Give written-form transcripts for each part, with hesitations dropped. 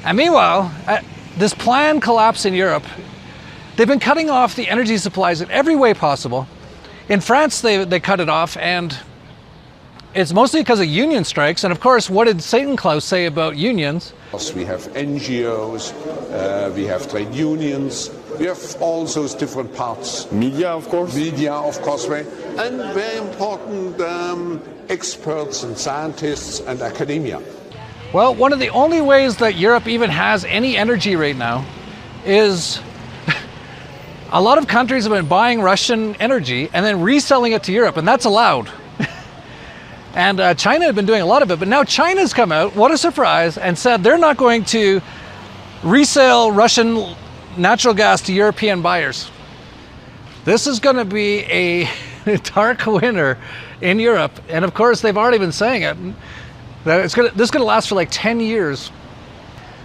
And meanwhile, this planned collapse in Europe, they've been cutting off the energy supplies in every way possible. In France, they cut it off, and it's mostly because of union strikes. And of course, what did Satan Claus say about unions? We have NGOs, we have trade unions, we have all those different parts. Media, of course. Media, of course, and very important experts and scientists and academia. Well, one of the only ways that Europe even has any energy right now is a lot of countries have been buying Russian energy and then reselling it to Europe, and that's allowed. And China had been doing a lot of it, but now China's come out, what a surprise, and said they're not going to resell Russian natural gas to European buyers. This is going to be a dark winter in Europe, and of course they've already been saying it, that this is going to last for like 10 years.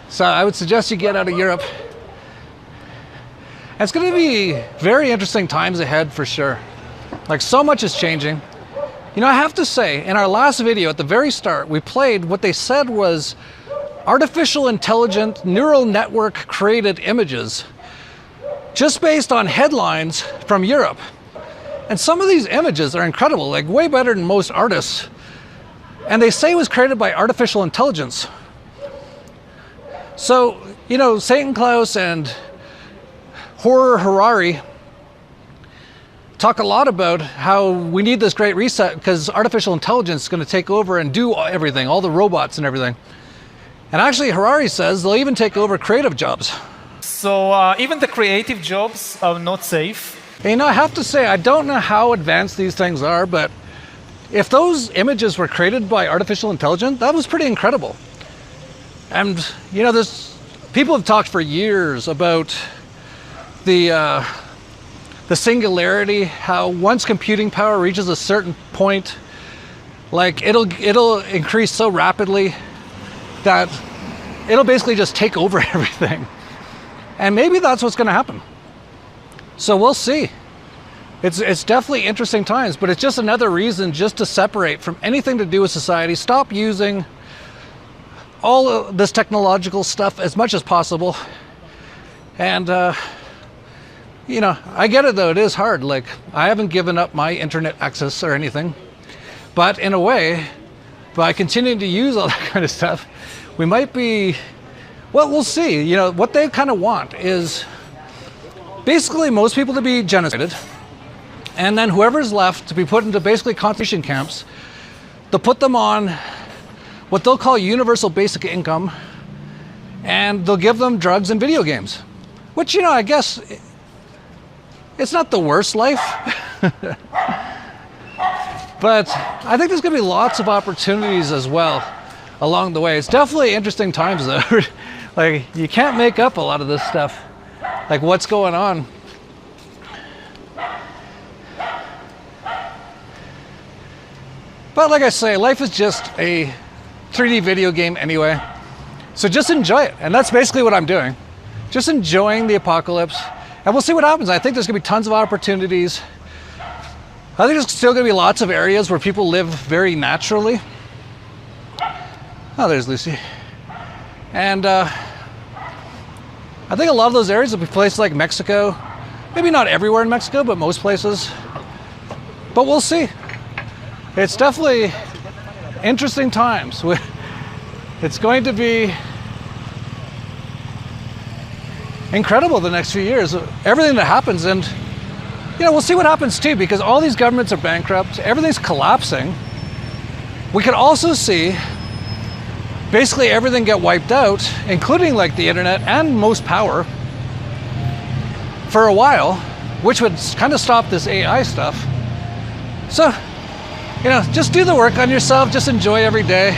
So I would suggest you get out of Europe. And it's going to be very interesting times ahead for sure. Like, so much is changing. You know, I have to say, in our last video at the very start, we played what they said was artificial intelligent neural network created images just based on headlines from Europe. And some of these images are incredible, like way better than most artists. And they say it was created by artificial intelligence. So, you know, Satan Claus and Horror Harari talk a lot about how we need this great reset because artificial intelligence is going to take over and do everything, all the robots and everything. And actually, Harari says they'll even take over creative jobs. So even the creative jobs are not safe. And, you know, I have to say, I don't know how advanced these things are, but if those images were created by artificial intelligence, that was pretty incredible. And, you know, people have talked for years about the singularity, how once computing power reaches a certain point, like it'll increase so rapidly that it'll basically just take over everything. And maybe that's what's going to happen. So we'll see. It's definitely interesting times, but it's just another reason just to separate from anything to do with society. Stop using all of this technological stuff as much as possible. And you know, I get it though, it is hard. Like, I haven't given up my internet access or anything, but in a way, by continuing to use all that kind of stuff, we might be, well, we'll see. You know, what they kind of want is basically most people to be genocided, and then whoever's left to be put into basically concentration camps. They'll put them on what they'll call universal basic income, and they'll give them drugs and video games, which, you know, I guess it's not the worst life. But I think there's going to be lots of opportunities as well along the way. It's definitely interesting times though. Like, you can't make up a lot of this stuff, like what's going on. But like I say, life is just a 3D video game anyway. So just enjoy it. And that's basically what I'm doing. Just enjoying the apocalypse. And we'll see what happens. I think there's going to be tons of opportunities. I think there's still going to be lots of areas where people live very naturally. Oh, there's Lucy. And I think a lot of those areas will be places like Mexico. Maybe not everywhere in Mexico, but most places. But we'll see. It's definitely interesting times. It's going to be incredible the next few years, everything that happens. And you know, we'll see what happens too, because all these governments are bankrupt, everything's collapsing. We could also see basically everything get wiped out, including like the internet and most power for a while, which would kind of stop this AI stuff. So, you know, just do the work on yourself, just enjoy every day.